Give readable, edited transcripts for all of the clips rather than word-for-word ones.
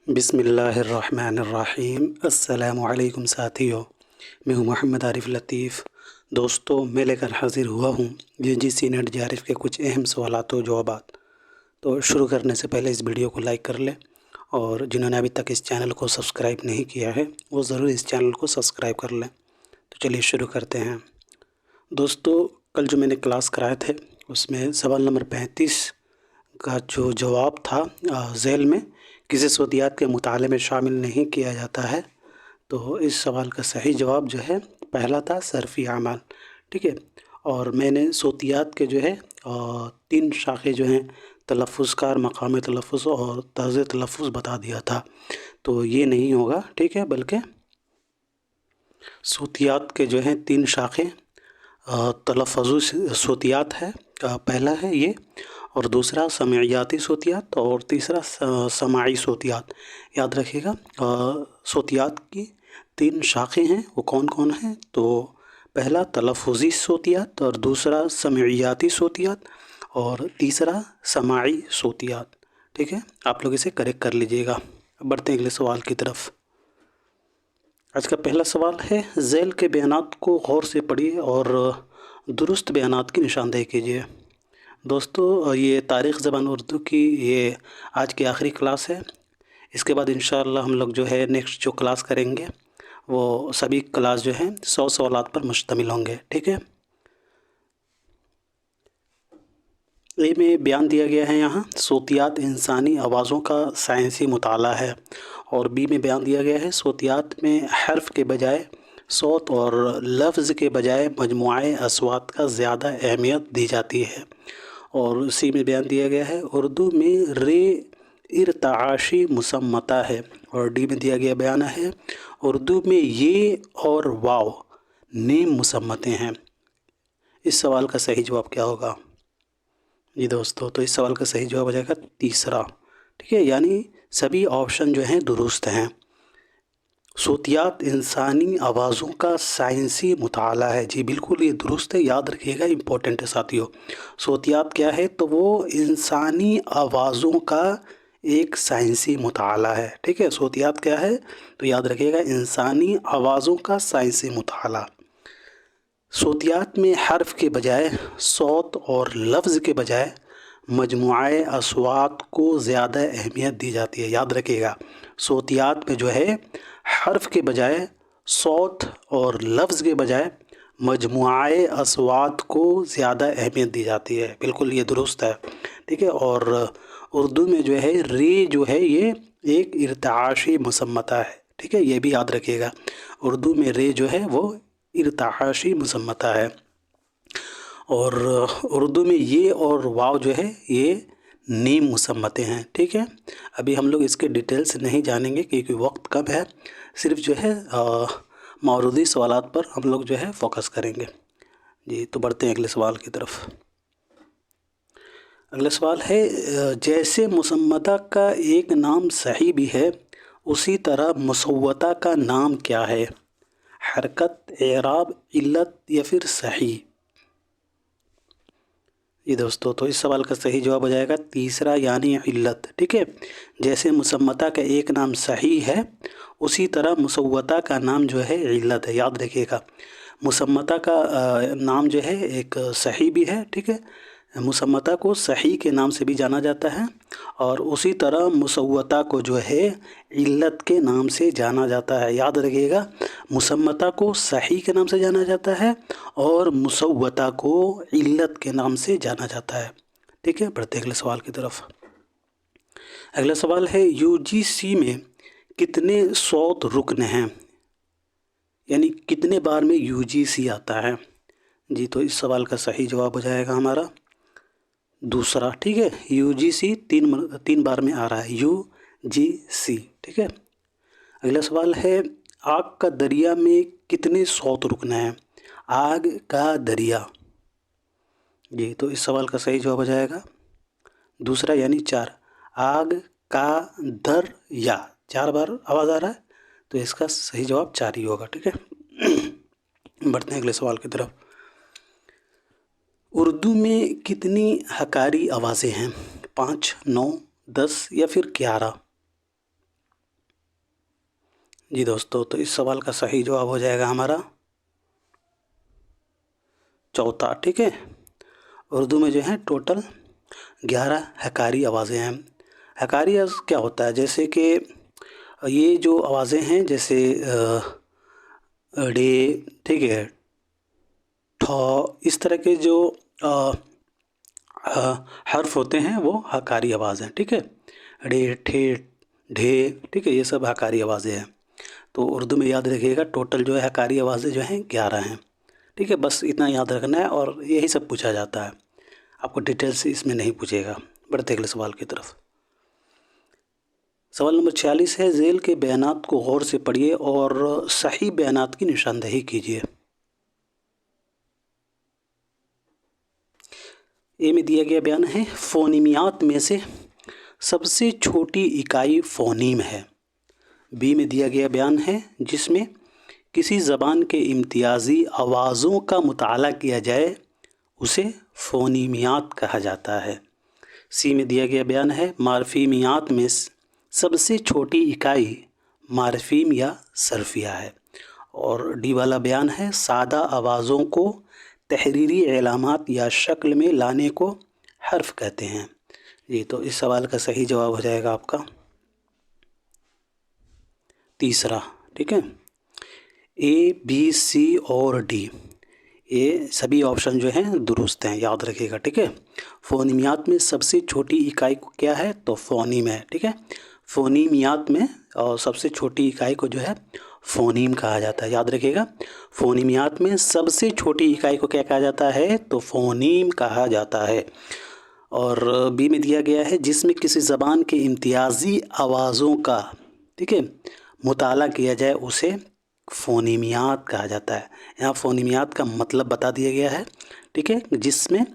बिस्मिल्लाहिर्रहमानिर्रहीम। अस्सलामु अलैकुम साथियों, मैं हूं मोहम्मद आरिफ लतीफ़। दोस्तों, मैं लेकर हाज़िर हुआ हूं UGC नेट JRF के कुछ अहम सवालात व जवाबात। तो शुरू करने से पहले इस वीडियो को लाइक कर लें, और जिन्होंने अभी तक इस चैनल को सब्सक्राइब नहीं किया है वो ज़रूर इस चैनल को सब्सक्राइब कर लें। तो चलिए शुरू करते हैं। दोस्तों, कल जो मैंने क्लास कराए थे उसमें सवाल नंबर 35 का जो जवाब था, ज़ैल में किसी सोतियात के मुताले में शामिल नहीं किया जाता है। तो इस सवाल का सही जवाब जो है पहला था सर्फ़ी अमाल। ठीक है, और मैंने सोतियात के जो है 3 शाखे जो हैं, तलफ़्फ़ुज़कार, मक़ाम तलफ़्फ़ुज़ और तर्ज़ तलफ़्फ़ुज़ बता दिया था। तो ये नहीं होगा, ठीक है, बल्कि सोतियात के जो हैं 3 शाखें तलफ़्फ़ुज़ सोतियात है। पहला है ये, और दूसरा समईयाती सोतियात, और तीसरा समाई सोतियात। याद रखिएगा, सोतियात की 3 शाखें हैं, वो कौन कौन हैं? तो पहला तलफ़्फ़ुज़ी सोतियात, और दूसरा समईयाती सोतियात, और तीसरा समाई सोतियात। ठीक है, आप लोग इसे करेक्ट कर लीजिएगा। अब बढ़ते हैं अगले सवाल की तरफ। आज का पहला सवाल है, ज़ैल के बयानात को गौर से पढ़िए और दुरुस्त बयानात की निशानदेही कीजिए। दोस्तों, ये तारीख़ ज़बान उर्दू की ये आज की आखिरी क्लास है। इसके बाद इंशाअल्लाह हम लोग जो है नेक्स्ट जो क्लास करेंगे वो सभी क्लास जो हैं 100 सवालात पर मुश्तमिल होंगे। ठीक है, ए में बयान दिया गया है यहाँ सोतियात इंसानी आवाज़ों का साइंसी मुताला है, और बी में बयान दिया गया है सोतियात में हर्फ के बजाय सौत और लफ्ज़ के बजाय मजमुआए अस्वात का ज़्यादा अहमियत दी जाती है, और सी में बयान दिया गया है उर्दू में रे इर्ताशी मुसम्मता है, और डी में दिया गया बयान है उर्दू में ये और वाव नीम मुसम्मतें हैं। इस सवाल का सही जवाब क्या होगा? जी दोस्तों, तो इस सवाल का सही जवाब हो जाएगा तीसरा। ठीक है, यानी सभी ऑप्शन जो हैं दुरुस्त हैं। सोतियात इंसानी आवाज़ों का साइंसी मुताला है। जी बिल्कुल, ये दुरुस्त है, याद रखिएगा, इम्पोर्टेंट है साथियों। सोतियात क्या है? तो वो इंसानी आवाज़ों का एक साइंसी मुताला है। ठीक है, सोतियात क्या है? तो याद रखिएगा, इंसानी आवाज़ों का साइंसी मुताला। सोतियात में हर्फ के बजाय सौत और लफ्ज़ के बजाय मजमुआए अस्वात को ज़्यादा अहमियत दी जाती है। याद रखिएगा, सोतियात में जो है हर्फ के बजाय सौत और लफ्ज़ के बजाय मजमुआए अस्वात को ज़्यादा अहमियत दी जाती है। बिल्कुल ये दुरुस्त है। ठीक है, और उर्दू में जो है रे जो है ये एक इर्ताशी मुसम्मता है। ठीक है, ये भी याद रखिएगा, उर्दू में रे जो है वो इर्ताशी मुसम्मता है, और उर्दू में ये और वाव जो है ये नीम मुसम्मतें हैं। ठीक है, अभी हम लोग इसके डिटेल्स नहीं जानेंगे क्योंकि वक्त कम है। सिर्फ जो है मौरूदी सवालात पर हम लोग जो है फोकस करेंगे। जी, तो बढ़ते हैं अगले सवाल की तरफ। अगला सवाल है, जैसे मुसम्मता का एक नाम सही भी है उसी तरह मुसव्वता का नाम क्या है? हरकत, एराब, इल्लत या फिर सही? ये दोस्तों, तो इस सवाल का सही जवाब हो जाएगा तीसरा, यानी इल्लत। ठीक है, जैसे मुसम्मता का एक नाम सही है उसी तरह मुसव्वता का नाम जो है इल्लत है। याद रखिएगा, मुसम्मता का नाम जो है एक सही भी है। ठीक है, मुसम्मता को सही के नाम से भी जाना जाता है, और उसी तरह मुसव्वता को जो है इल्लत के नाम से जाना जाता है। याद रखिएगा, मुसम्मता को सही के नाम से जाना जाता है और मुसव्वता को इल्लत के नाम से जाना जाता है। ठीक है, बढ़ते अगले सवाल की तरफ। अगला सवाल है, UGC में कितने सौत रुकन हैं? यानी कितने बार में UGC आता है? जी, तो इस सवाल का सही जवाब हो जाएगा हमारा दूसरा। ठीक है, UGC तीन बार में आ रहा है, UGC। ठीक है, अगला सवाल है, आग का दरिया में कितने सौत रुकन हैं? आग का दरिया। जी, तो इस सवाल का सही जवाब हो जाएगा दूसरा, यानी 4। आग का दर या 4 बार आवाज़ आ रहा है, तो इसका सही जवाब 4 ही होगा। ठीक है, बढ़ते हैं अगले सवाल की तरफ। उर्दू में कितनी हकारी आवाज़ें हैं? 5, 9, 10 या फिर 11? जी दोस्तों, तो इस सवाल का सही जवाब हो जाएगा हमारा चौथा। ठीक है, उर्दू में जो है टोटल 11 हकारी आवाज़ें हैं। हकारी क्या होता है, जैसे कि ये जो आवाज़ें हैं, जैसे ड़े, ठीक है, ठ, इस तरह के जो हर्फ होते हैं वो हकारी आवाज़ हैं। ठीक है, ड़े, ठे, ढे, ठीक है, ये सब हकारी आवाज़ें हैं। तो उर्दू में याद रखिएगा टोटल जो है हकारी आवाज़ें जो हैं 11 हैं। ठीक है, बस इतना याद रखना है और यही सब पूछा जाता है, आपको डिटेल से इसमें नहीं पूछेगा। बढ़ते अगले सवाल की तरफ। सवाल नंबर 46 है, झेल के बयानात को गौर से पढ़िए और सही बयानात की निशानदही कीजिए। ए में दिया गया बयान है, फ़ोनीमियात में से सबसे छोटी इकाई फ़ोनीम है। बी में दिया गया बयान है, जिसमें किसी ज़बान के इम्तियाज़ी आवाज़ों का मुताला किया जाए उसे फ़ोनीमियात कहा जाता है। सी में दिया गया बयान है, मारफीमियात में सबसे छोटी इकाई मारफीम या सरफिया है। और डी वाला बयान है, सादा आवाज़ों को तहरीरी एलामात या शक्ल में लाने को हर्फ कहते हैं। जी, तो इस सवाल का सही जवाब हो जाएगा आपका तीसरा। ठीक है, ए, बी, सी और डी, ये सभी ऑप्शन जो हैं दुरुस्त हैं, याद रखिएगा। ठीक है, फ़ोनीमियात में सबसे छोटी इकाई को क्या है, तो फ़ोनीम है। ठीक है, फ़ोनीमियात में और सबसे छोटी इकाई को जो है फ़ोनीम कहा जाता है, याद रखिएगा। फ़ोनीमियात में सबसे छोटी इकाई को क्या कहा जाता है, तो फ़ोनीम कहा जाता है। और बी में दिया गया है, जिसमें किसी ज़बान के इम्तियाज़ी आवाज़ों का, ठीक है, मुताला किया जाए उसे फ़ोनीमियात कहा जाता है। यहाँ फ़ोनीमियात का मतलब बता दिया गया है। ठीक है, जिसमें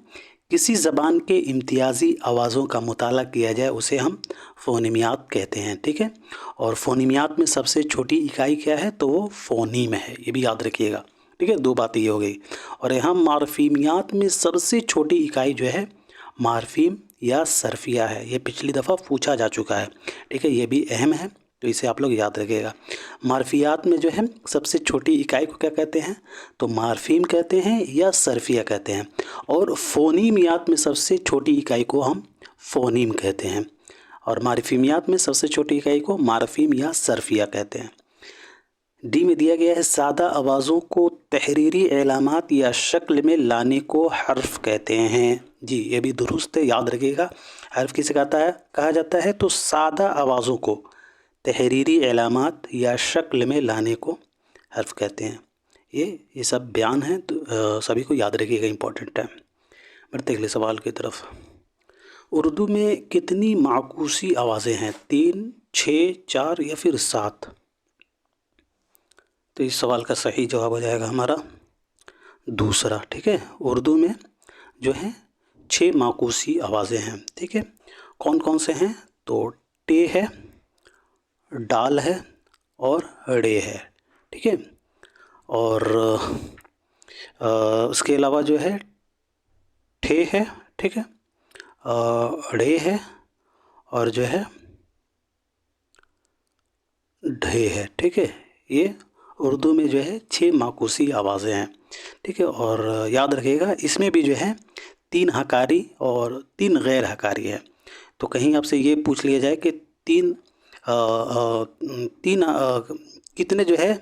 किसी ज़बान के इम्तियाज़ी आवाज़ों का मुताला किया जाए उसे हम फ़ोनीमियात कहते हैं। ठीक है, और फ़ोनीमियात में सबसे छोटी इकाई क्या है, तो वो फ़ोनीम है, ये भी याद रखिएगा। ठीक है, दो बातें ये हो गई। और यहाँ मारफीमियात में सबसे छोटी इकाई जो है मारफीम या सरफिया है, ये पिछली दफ़ा पूछा जा चुका है। ठीक है, ये भी अहम है, तो इसे आप लोग याद रखिएगा। मारफियात में जो है सबसे छोटी इकाई को क्या कहते हैं, तो मारफीम कहते हैं या सरफिया कहते हैं। और फ़ोनीमियात में सबसे छोटी इकाई को हम फ़ोनीम कहते हैं, और मारफीमियात में सबसे छोटी इकाई को मारफीम या सरफिया कहते हैं। डी में दिया गया है, सादा आवाज़ों को तहरीरी एलामात या शक्ल में लाने को हर्फ कहते हैं। जी, ये भी दुरुस्त है, याद रखिएगा। हर्फ किसे कहा जाता है, तो सादा आवाज़ों को तहरीरी एलामात या शक्ल में लाने को हर्फ कहते हैं। ये सब बयान हैं, तो सभी को याद रखिएगा, इम्पोर्टेंट है। बढ़ते अगले सवाल की तरफ। उर्दू में कितनी माकूसी आवाज़ें हैं, 3, 6, 4 या फिर 7? तो इस सवाल का सही जवाब हो जाएगा हमारा दूसरा। ठीक है, उर्दू में जो है 6 माकूसी आवाज़ें हैं। ठीक है, कौन कौन से हैं, तो टे है, डाल है और ड़े है। ठीक है, और उसके अलावा जो है ठे है, ठीक है, ड़े है और जो है ढे है। ठीक है, ये उर्दू में जो है 6 माकूसी आवाज़ें हैं। ठीक है, और याद रखिएगा इसमें भी जो है 3 हकारी और 3 गैर हकारी है। तो कहीं आपसे ये पूछ लिया जाए कि तीन कितने जो है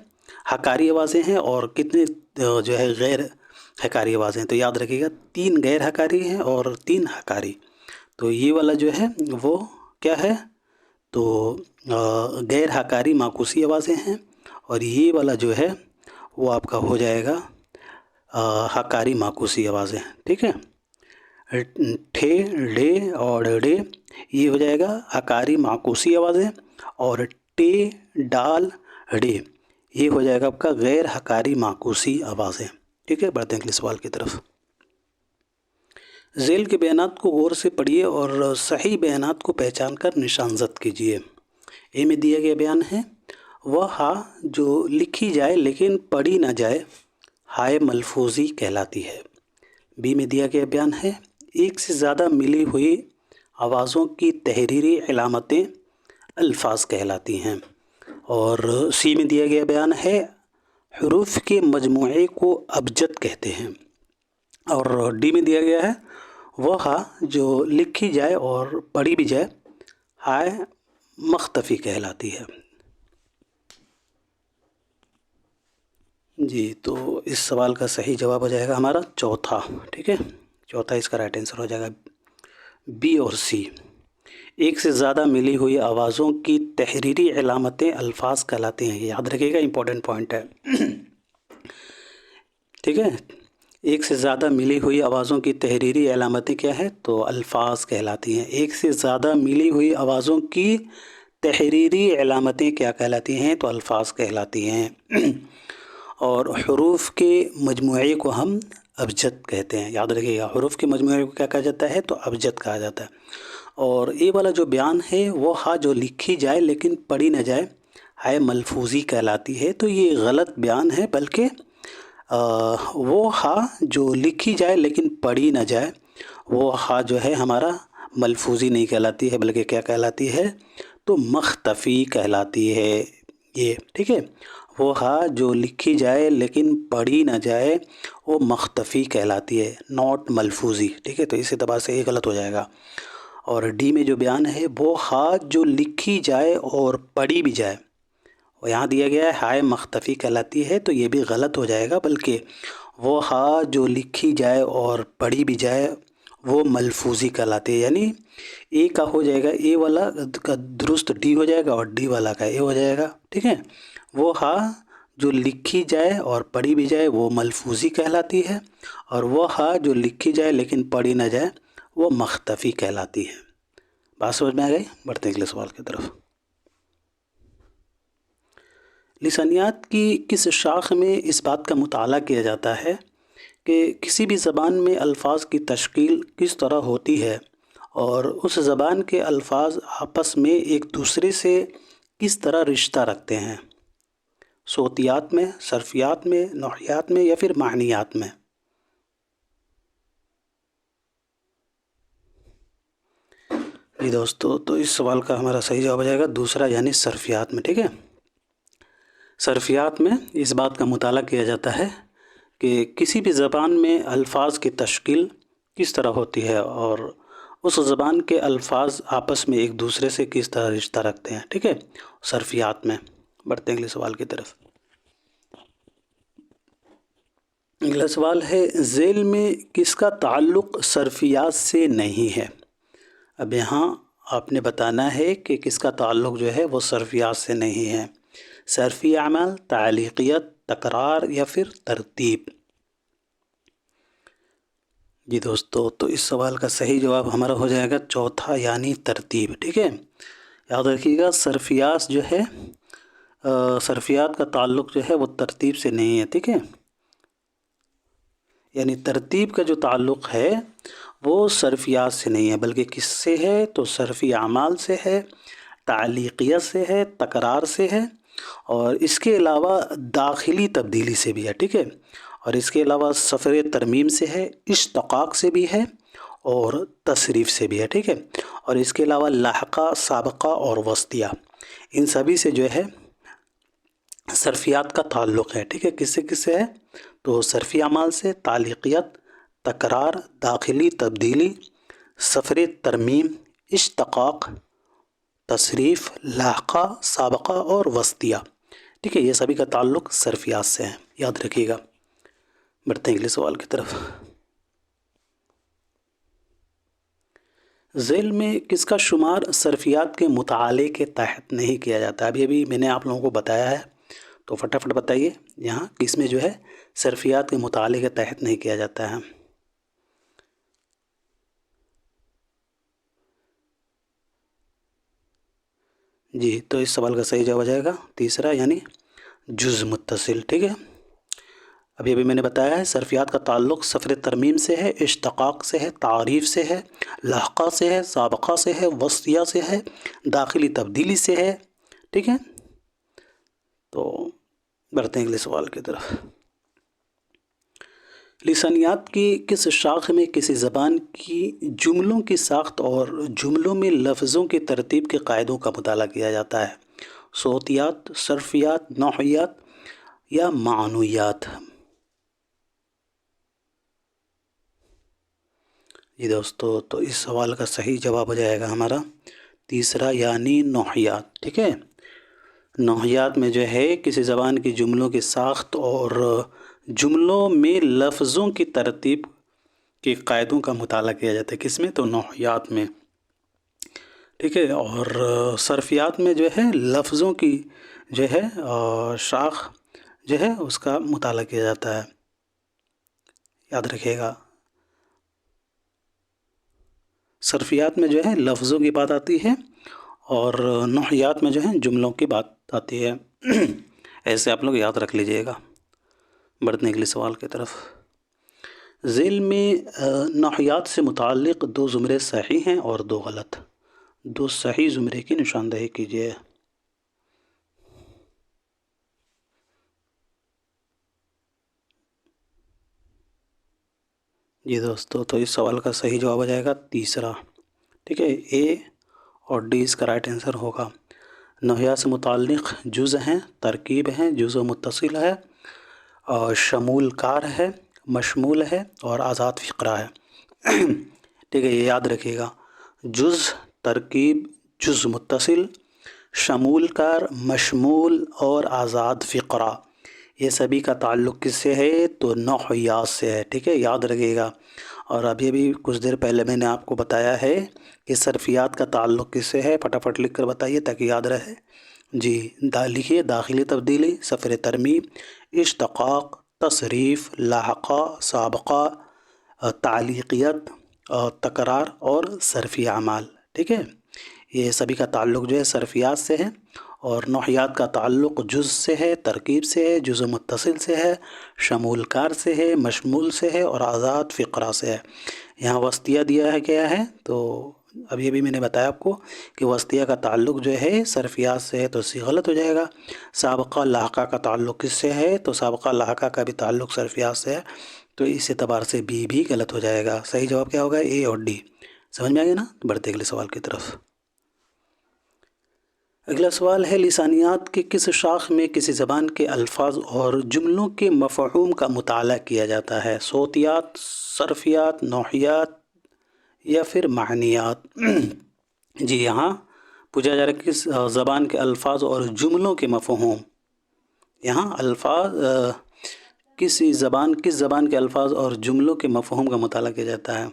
हकारी आवाज़ें हैं और कितने जो है गैर हकारी आवाज़ें हैं, तो याद रखिएगा 3 गैर हकारी हैं और 3 हकारी। तो ये वाला जो है वो क्या है, तो गैर हकारी माकूसी आवाज़ें हैं, और ये वाला जो है वो आपका हो जाएगा हकारी माकूसी आवाज़ें। ठीक है, ठे, डे और डे ये हो जाएगा हकारी माकूसी आवाज़ें, और टे, डाल, डे ये हो जाएगा आपका गैर हकारी माकूसी आवाज़ें। ठीक है, बढ़ते हैं अगले सवाल की तरफ। झेल के बयानात को गौर से पढ़िए और सही बयानात को पहचान कर निशानजद कीजिए। ए में दिया गया बयान है, वह हा जो लिखी जाए लेकिन पढ़ी ना जाए हाय मलफूजी कहलाती है। बी में दिया गया बयान है, एक से ज़्यादा मिली हुई आवाज़ों की तहरीरी अलामतें अल्फाज कहलाती हैं। اور سی میں دیا گیا بیان ہے حروف کے مجموعے کو ابجد کہتے ہیں، اور ڈی میں دیا گیا ہے وہ ہا جو لکھی جائے اور پڑھی بھی جائے ہائے مختفی کہلاتی ہے۔ جی تو اس سوال کا صحیح جواب ہو جائے گا ہمارا چوتھا، ٹھیک ہے، چوتھا اس کا رائٹ آنسر ہو جائے گا، بی اور سی۔ ایک سے زیادہ ملی ہوئی آوازوں کی تحریری علامتیں الفاظ کہلاتے ہیں، یہ یاد رکھیے گا، امپورٹنٹ پوائنٹ ہے، ٹھیک ہے۔ ایک سے زیادہ ملی ہوئی آوازوں کی تحریری علامتیں کیا ہے؟ تو الفاظ کہلاتی ہیں۔ ایک سے زیادہ ملی ہوئی آوازوں کی تحریری علامتیں کیا کہلاتی ہیں؟ تو الفاظ کہلاتی ہیں۔ اور حروف کے مجموعے کو ہم ابجد کہتے ہیں، یاد رکھیے گا، حروف کے مجموعے کو کیا کہا جاتا ہے؟ تو ابجد کہا جاتا ہے۔ اور یہ والا جو بیان ہے وہ ہا جو لکھی جائے لیکن پڑھی نہ جائے ہائے ملفوظی کہلاتی ہے، تو یہ غلط بیان ہے، بلکہ وہ ہا جو لکھی جائے لیکن پڑھی نہ جائے وہ ہا جو ہے ہمارا ملفوظی نہیں کہلاتی ہے، بلکہ کیا کہلاتی ہے؟ تو مختفی کہلاتی ہے یہ، ٹھیک ہے۔ وہ ہا جو لکھی جائے لیکن پڑھی نہ جائے وہ مختفی کہلاتی ہے، ناٹ ملفوظی، ٹھیک ہے، تو اس اعتبار سے یہ غلط ہو جائے گا۔ اور ڈی میں جو بیان ہے وہ ہا جو لکھی جائے اور پڑھی بھی جائے، اور یہاں دیا گیا ہے ہائے مختفی کہلاتی ہے، تو یہ بھی غلط ہو جائے گا، بلکہ وہ ہا جو لکھی جائے اور پڑھی بھی جائے وہ ملفوظی کہلاتی ہے، یعنی اے کا ہو جائے گا اے والا کا درست ڈی ہو جائے گا اور ڈی والا کا اے ہو جائے گا، ٹھیک ہے۔ وہ ہا جو لکھی جائے اور پڑھی بھی جائے وہ ملفوظی کہلاتی ہے، اور وہ ہا جو لکھی جائے لیکن پڑھی نہ جائے وہ مختفی کہلاتی ہے۔ بات سمجھ میں آ گئی؟ بڑھتے ہیں اگلے سوال کی طرف۔ لسانیات کی کس شاخ میں اس بات کا مطالعہ کیا جاتا ہے کہ کسی بھی زبان میں الفاظ کی تشکیل کس طرح ہوتی ہے اور اس زبان کے الفاظ آپس میں ایک دوسرے سے کس طرح رشتہ رکھتے ہیں؟ صوتیات میں، صرفیات میں، نحویات میں، یا پھر معنیات میں؟ جی دوستو، تو اس سوال کا ہمارا صحیح جواب ہو جائے گا دوسرا، یعنی صرفیات میں، ٹھیک ہے۔ صرفیات میں اس بات کا مطالعہ کیا جاتا ہے کہ کسی بھی زبان میں الفاظ کی تشکیل کس طرح ہوتی ہے اور اس زبان کے الفاظ آپس میں ایک دوسرے سے کس طرح رشتہ رکھتے ہیں، ٹھیک ہے، صرفیات میں۔ بڑھتے ہیں اگلے سوال کی طرف۔ اگلا سوال ہے ذیل میں کس کا تعلق صرفیات سے نہیں ہے؟ اب یہاں آپ نے بتانا ہے کہ کس کا تعلق جو ہے وہ صرفیات سے نہیں ہے۔ صرفی اعمال، تعلیقیت، تکرار، یا پھر ترتیب؟ جی دوستو، تو اس سوال کا صحیح جواب ہمارا ہو جائے گا چوتھا، یعنی ترتیب، ٹھیک ہے۔ یاد رکھیے گا صرفیات جو ہے صرفیات کا تعلق جو ہے وہ ترتیب سے نہیں ہے، ٹھیک ہے، یعنی ترتیب کا جو تعلق ہے وہ صرفیات سے نہیں ہے، بلکہ کس سے ہے؟ تو صرفی اعمال سے ہے، تعلیقیت سے ہے، تکرار سے ہے، اور اس کے علاوہ داخلی تبدیلی سے بھی ہے، ٹھیک ہے، اور اس کے علاوہ سفر ترمیم سے ہے، اشتقاق سے بھی ہے، اور تصریف سے بھی ہے، ٹھیک ہے، اور اس کے علاوہ لاحقہ، سابقہ اور وسطیہ، ان سبھی سے جو ہے صرفیات کا تعلق ہے، ٹھیک ہے۔ کس سے ہے؟ تو صرفی اعمال سے، تعلیقیت، تکرار، داخلی تبدیلی، سفر ترمیم، اشتقاق، تصریف، لاحقہ، سابقہ اور وسطیہ، ٹھیک ہے، یہ سبھی کا تعلق صرفیات سے ہے، یاد رکھیے گا۔ بڑھتے ہیں اگلے سوال کی طرف۔ ذیل میں کس کا شمار صرفیات کے مطالعے کے تحت نہیں کیا جاتا؟ ابھی میں نے آپ لوگوں کو بتایا ہے، تو فٹافٹ بتائیے یہاں کس میں جو ہے صرفیات کے مطالعے کے تحت نہیں کیا جاتا ہے؟ جی تو اس سوال کا صحیح جواب ہو جائے گا تیسرا، یعنی جز متصل، ٹھیک ہے۔ ابھی میں نے بتایا ہے صرفیات کا تعلق سفر ترمیم سے ہے، اشتقاق سے ہے، تعریف سے ہے، لاحقہ سے ہے، سابقہ سے ہے، وسطیہ سے ہے، داخلی تبدیلی سے ہے، ٹھیک ہے۔ تو بڑھتے ہیں اگلے سوال کی طرف۔ لسانیات کی کس شاخ میں کسی زبان کی جملوں کی ساخت اور جملوں میں لفظوں کی ترتیب کے قاعدوں کا مطالعہ کیا جاتا ہے؟ صوتیات، صرفیات، نحویات یا معنویات؟ جی دوستو، تو اس سوال کا صحیح جواب ہو جائے گا ہمارا تیسرا، یعنی نحویات. ٹھیک ہے، نحویات میں جو ہے کسی زبان کی جملوں کی ساخت اور جملوں میں لفظوں کی ترتیب کے قاعدوں کا مطالعہ کیا جاتا ہے. کس میں؟ تو نحویات میں. ٹھیک ہے، اور صرفیات میں جو ہے لفظوں کی جو ہے شاخ جو ہے اس کا مطالعہ کیا جاتا ہے. یاد رکھیے گا، صرفیات میں جو ہے لفظوں کی بات آتی ہے اور نحویات میں جو ہے جملوں کی بات آتی ہے. ایسے آپ لوگ یاد رکھ لیجئے گا. بڑھتے ہیں اگلے سوال کی طرف. ذیل میں نحویات سے متعلق 2 زمرے صحیح ہیں اور 2 غلط. 2 صحیح زمرے کی نشاندہی کیجیے. جی دوستو، تو اس سوال کا صحیح جواب ہو جائے گا تیسرا. ٹھیک ہے، اے اور ڈی اس کا رائٹ آنسر ہوگا. نحویات سے متعلق جز ہیں، ترکیب ہیں، جز و متصل ہے، اور شمول کار ہے، مشمول ہے اور آزاد فقرہ ہے. ٹھیک ہے، یہ یاد رکھیے گا. جز، ترکیب، جز متصل، شمول کار، مشمول اور آزاد فقرہ، یہ سبھی کا تعلق کس سے ہے؟ تو نحویات سے ہے. ٹھیک ہے، یاد رکھیے گا. اور ابھی کچھ دیر پہلے میں نے آپ کو بتایا ہے کہ صرفیات کا تعلق کس سے ہے. فٹافٹ لکھ کر بتائیے تاکہ یاد رہے. جی لکھیے: داخلی تبدیلی، صفر ترمیم، اشتقاق، تصریف، لاحقہ، سابقہ، تعلیقیت، تکرار اور صرفی اعمال. ٹھیک ہے، یہ سبھی کا تعلق جو ہے صرفیات سے ہے. اور نحویات کا تعلق جز سے ہے، ترکیب سے ہے، جز متصل سے ہے، شمول کار سے ہے، مشمول سے ہے اور آزاد فقرہ سے ہے. یہاں وسطیہ دیا ہے کیا ہے؟ تو ابھی میں نے بتایا آپ کو کہ وسطیہ کا تعلق جو ہے صرفیات سے ہے، تو اسی غلط ہو جائے گا. سابقہ لاحقہ کا تعلق کس سے ہے؟ تو سابقہ لاحقہ کا بھی تعلق صرفیات سے ہے، تو اس اعتبار سے بی بھی غلط ہو جائے گا. صحیح جواب کیا ہوگا؟ اے اور ڈی. سمجھ میں آ گیا نا؟ بڑھتے اگلے سوال کی طرف. اگلا سوال ہے: لسانیات کے کس شاخ میں کسی زبان کے الفاظ اور جملوں کے مفہوم کا مطالعہ کیا جاتا ہے؟ صوتیات، صرفیات، نحویات یا پھر معنیات؟ جی یہاں پوچھا جا رہا ہے کس زبان کے الفاظ اور جملوں کے مفہوم. یہاں الفاظ کس زبان کے الفاظ اور جملوں کے مفہوم کا مطالعہ کیا جاتا ہے.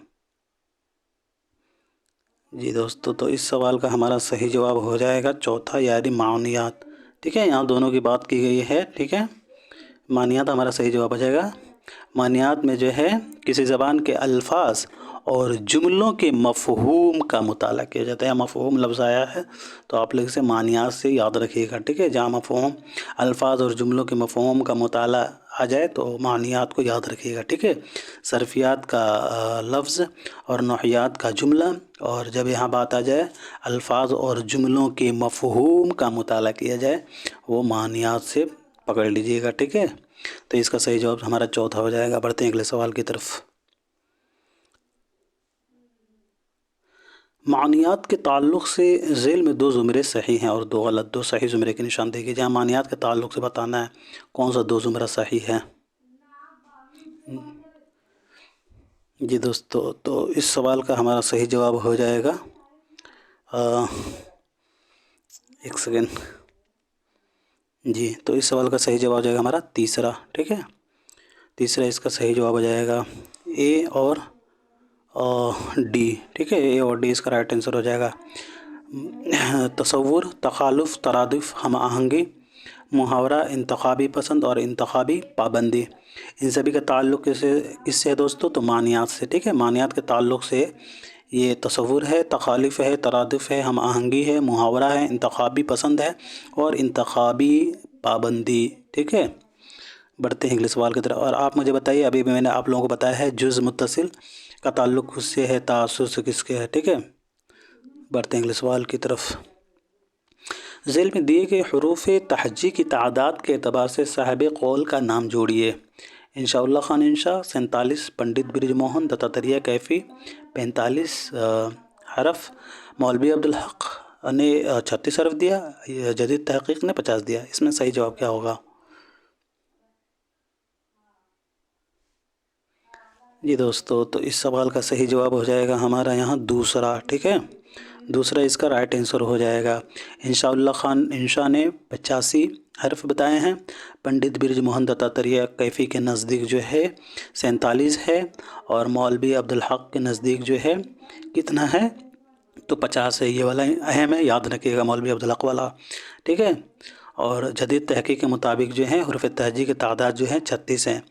جی دوستو، تو اس سوال کا ہمارا صحیح جواب ہو جائے گا چوتھا، یعنی معنیات. ٹھیک ہے، یہاں دونوں کی بات کی گئی ہے. ٹھیک ہے، معنیات ہمارا صحیح جواب ہو جائے گا. معنیات میں جو ہے کسی زبان کے الفاظ اور جملوں کے مفہوم کا مطالعہ کیا جاتا ہے. مفہوم لفظ آیا ہے تو آپ لوگ اسے معنیات سے یاد رکھیے گا. ٹھیک ہے، جہاں مفہوم الفاظ اور جملوں کے مفہوم کا مطالعہ آ جائے تو معنیات کو یاد رکھیے گا. ٹھیک ہے، صرفیات کا لفظ اور نحویات کا جملہ، اور جب یہاں بات آ جائے الفاظ اور جملوں کے مفہوم کا مطالعہ کیا جائے وہ معنیات سے پکڑ لیجیے گا. ٹھیک ہے، تو اس کا صحیح جواب ہمارا چوتھا ہو جائے گا. بڑھتے ہیں اگلے سوال کی طرف. معنیات کے تعلق سے ذیل میں 2 زمرے صحیح ہیں اور 2 غلط. 2 صحیح زمرے کی نشاندہی کی. جہاں معنیات کے تعلق سے بتانا ہے کون سا 2 زمرہ صحیح ہے. جی دوستو، تو اس سوال کا ہمارا صحیح جواب ہو جائے گا ایک سیکنڈ. جی تو اس سوال کا صحیح جواب ہو جائے گا ہمارا تیسرا. ٹھیک ہے، تیسرا اس کا صحیح جواب ہو جائے گا اے اور ڈی. ٹھیک ہے، اے اور ڈی اس کا رائٹ آنسر ہو جائے گا. تصور، تخالف، ترادف، ہم آہنگی، محاورہ، انتخابی پسند اور انتخابی پابندی، ان سبھی کا تعلق کس سے ہے دوستو؟ تو معنیات سے. ٹھیک ہے، معنیات کے تعلق سے یہ تصور ہے، تخالف ہے، ترادف ہے، ہم آہنگی ہے، محاورہ ہے، انتخابی پسند ہے اور انتخابی پابندی. ٹھیک ہے، بڑھتے ہیں اگلے سوال کی طرف. اور آپ مجھے بتائیے، ابھی میں نے آپ لوگوں کو بتایا ہے جز متصل کا تعلق کس سے ہے، تعصب سے کس کے ہے. ٹھیک ہے، بڑھتے ہیں اگلے سوال کی طرف. ذیل میں دیے گئے حروف تہجی کی تعداد کے اعتبار سے صاحب قول کا نام جوڑیے. انشاء اللہ خان انشا 47، پنڈت برج موہن دتاتریہ کیفی 45 حرف، مولوی عبدالحق نے 36 हर्फ दिया, जदीद तहकीक ने 50 दिया। इसमें सही जवाब क्या होगा? जी दोस्तों, तो इस सवाल का सही जवाब हो जाएगा हमारा यहाँ दूसरा। ठीक है, दूसरा इसका राइट आंसर हो जाएगा। इंशाउल्लाह खान इंशा ने 85 हर्फ बताए हैं। पंडित बिरज मोहन दत्तात्रेय कैफ़ी के नज़दीक जो है 47 है, और मौलवी अब्दुल हक के नज़दीक जो है कितना है? तो 50 है। ये वाला अहम है, याद रखिएगा, मौलवी अब्दुल हक वाला। ठीक है, और जदीद तहकीक के मुताबिक जो है हुरूफ़ तहजी की तादाद जो है 36 हैं।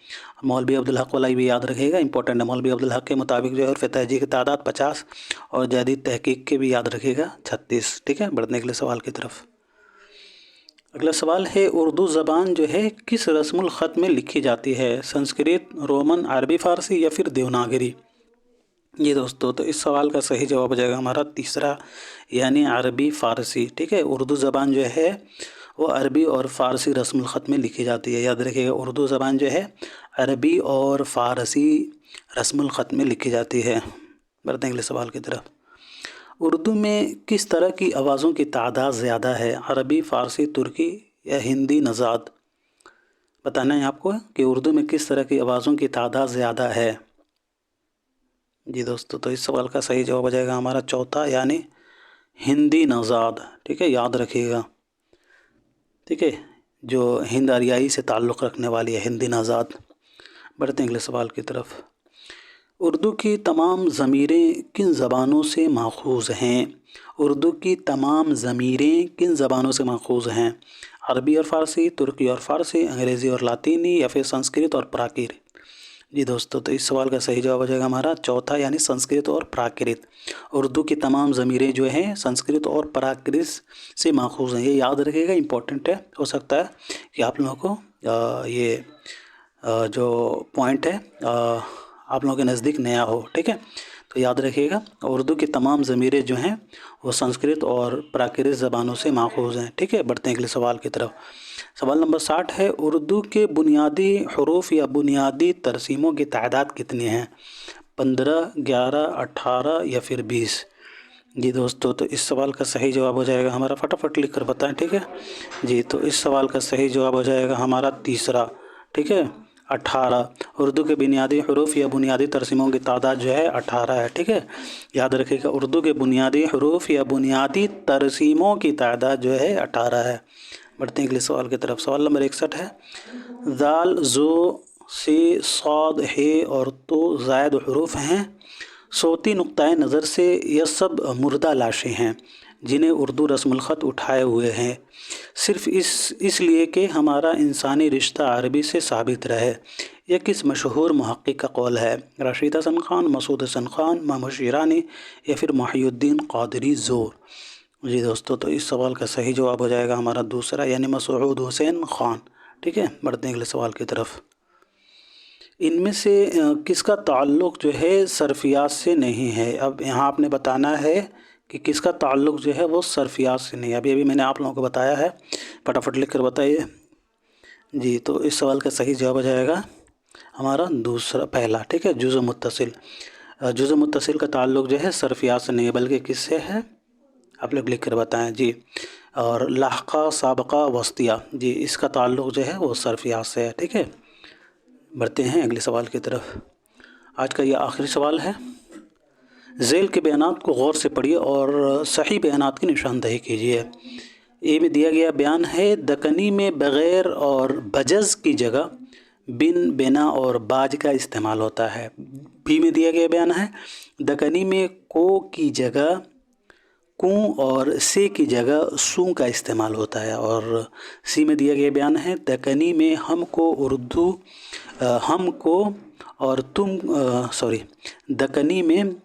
मौलवी अब्दुल हक वाला भी याद रखिएगा, इंपॉर्टेंट है। मौलवी अब्दुल हक के मुताबिक जो है हुरूफ़ तहजी की तादाद 50, और जदीद तहकीक के भी याद रखिएगा 36। ठीक है, बढ़ने के लिए सवाल की तरफ। अगला सवाल है, उर्दू ज़बान जो है किस रस्मुल ख़त में लिखी जाती है? संस्कृत, रोमन, अरबी फ़ारसी या फिर देवनागरी? ये दोस्तों, तो इस सवाल का सही जवाब हो जाएगा हमारा तीसरा, यानी अरबी फ़ारसी। ठीक है, उर्दू ज़बान जो है वो अरबी और फ़ारसी रस्मुल ख़त में लिखी जाती है। याद रखिएगा, उर्दू ज़बान जो है अरबी और फ़ारसी रस्मुल ख़त में लिखी जाती है। बढ़ते हैं अगले सवाल की तरफ। उर्दू में किस तरह की आवाज़ों की तादाद ज़्यादा है? अरबी, फ़ारसी, तुर्की या हिंदी नज़ाद? बताना है आपको कि उर्दू में किस तरह की आवाज़ों की तादाद ज़्यादा है। जी दोस्तों, तो इस सवाल का सही जवाब हो जाएगा हमारा चौथा, यानी हिंदी नज़ाद। ठीक है, याद रखिएगा। ठीक है, जो हिंद आरियाई से ताल्लुक़ रखने वाली है, हिंदी नज़ाद। बढ़ते हैं अगले सवाल की तरफ। उर्दू की तमाम ज़मीरें किन ज़बानों से माख़ूज़ हैं? उर्दू की तमाम ज़मीरें किन ज़बानों से माख़ूज़ हैं? अरबी और फ़ारसी, तुर्की और फ़ारसी, अंग्रेज़ी और लातीनी या फिर संस्कृत और प्राकृत? जी दोस्तों, तो इस सवाल का सही जवाब हो जाएगा हमारा चौथा, यानी संस्कृत और प्राकृत। उर्दू की तमाम ज़मीरें जो हैं संस्कृत और प्राकृत से माख़ूज़ हैं। ये याद रखिएगा, इम्पोर्टेंट है। हो सकता है कि आप लोगों को ये जो पॉइंट है आप लोगों के नज़दीक नया हो। ठीक है, तो याद रखिएगा, उर्दू की तमाम ज़मीरें जो हैं वो संस्कृत और प्राकृत ज़बानों से माख़ूज़ हैं। ठीक है, बढ़ते हैं अगले सवाल की तरफ। सवाल नंबर 60 है, उर्दू के बुनियादी हरूफ या बुनियादी तरसीमों की तादाद कितनी है? 15, 11, 18 या फिर 20? जी दोस्तों, तो इस सवाल का सही जवाब हो जाएगा हमारा, फटाफट लिख कर बताएं। ठीक है जी, तो इस सवाल का सही जवाब हो जाएगा हमारा तीसरा। ठीक है, 18। उर्दू के बुनियादी हरूफ या बुनियादी तरसीमों की तादाद जो है 18 है। ठीक है, याद रखिएगा, उर्दू के बुनियादी हरूफ या बुनियादी तरसीमों की तादाद जो है 18 है। बढ़ते हैं अगले सवाल की तरफ। सवाल नंबर 61 है, दाल, ज़ो, से, सौद, हे और तो ज़ायद हरूफ हैं। सोती नुक्ताए नज़र से यह सब मुर्दा लाशें हैं जिन्हें उर्दू रस्मुल ख़त उठाए हुए हैं, सिर्फ़ इसलिए कि हमारा इंसानी रिश्ता अरबी से साबित रहे। यह किस मशहूर मुहक्किक का कौल है? रशीद हसन ख़ान, मसूद हसन ख़ान, महमूद शिरानी या फिर मुहियुद्दीन क़ादरी ज़ोर? जी दोस्तों, तो इस सवाल का सही जवाब हो जाएगा हमारा दूसरा, यानी मसूद हुसैन ख़ान। ठीक है, बढ़ते हैं अगले सवाल की तरफ। इनमें से किसका ताल्लुक़ जो है सर्फियात से नहीं है? अब यहाँ आपने बताना है कि किसका ताल्लुक़ जो है वो सर्फियात से नहीं है। अभी मैंने आप लोगों को बताया है, फटाफट लिख कर बताइए। जी, तो इस सवाल का सही जवाब हो जाएगा हमारा दूसरा, पहला। ठीक है, जुज़ मुत्तसिल। जुज़ मुत्तसिल का ताल्लुक़ जो है सर्फियात से नहीं है, बल्कि किससे है? आप लोग लिख कर बताएं जी। और लाहक़ा, साबक़ा, वस्तिया, जी इसका ताल्लुक़ जो है वो सर्फियात से है। ठीक है, बढ़ते हैं अगले सवाल की तरफ। आज का ये आखिरी सवाल है। ज़ेल के बयानात को गौर से पढ़िए और सही बयानात की निशानदही कीजिए। ए में दिया गया बयान है, दकनी में बग़ैर और बजज़ की जगह बिन, बिना और बाज का इस्तेमाल होता है। बी में दिया गया बयान है, दकनी में को की जगह कूँ और से की जगह सू का इस्तेमाल होता है। और सी में दिया गया बयान है, दकनी में हमको और तुम दकनी में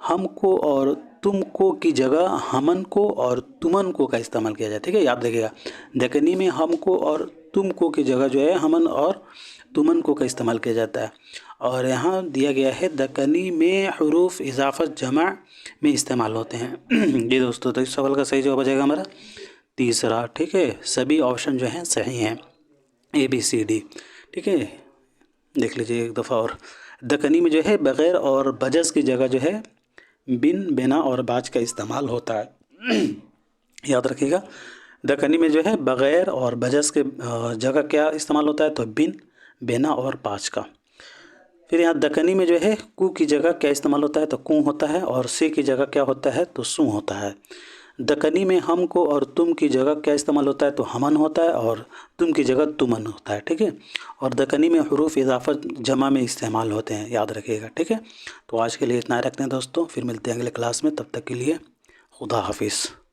हमको और तुमको की जगह हमन को और तुमन को का इस्तेमाल किया जाए। ठीक है, याद रखिएगा, दकनी में हमको और तुमको की जगह जो है हमन और तुमन को का इस्तेमाल किया जाता है। और यहाँ दिया गया है, दकनी में हुरूफ इजाफ़त जमा में इस्तेमाल होते हैं। जी दोस्तों, तो इस सवाल का सही जवाब हो जाएगा हमारा तीसरा। ठीक है, सभी ऑप्शन जो हैं सही हैं, ABCD। ठीक है, देख लीजिए एक दफ़ा और। दकनी में जो है बग़ैर और बजज़ की जगह जो है बिन, बिना और बाज का इस्तेमाल होता है। याद रखिएगा। दक्कनी में जो है बग़ैर और बजस के जगह क्या इस्तेमाल होता है, तो बिन, बेना और पाँच का। फिर यहाँ दक्कनी में जो है कु की जगह क्या इस्तेमाल होता है, तो कु होता है, और से की जगह क्या होता है, तो सु होता है। दक्कनी में हम को और तुम की जगह क्या इस्तेमाल होता है, तो हमन होता है, और तुम की जगह तुमन होता है, ठीक है। और दक्कनी में हुरूफ इजाफत जमा में इस्तेमाल होते हैं, याद रखिएगा, ठीक है। तो आज के लिए इतना रखते हैं दोस्तों, फिर मिलते हैं अगले क्लास में, तब तक के लिए खुदा हाफिज़।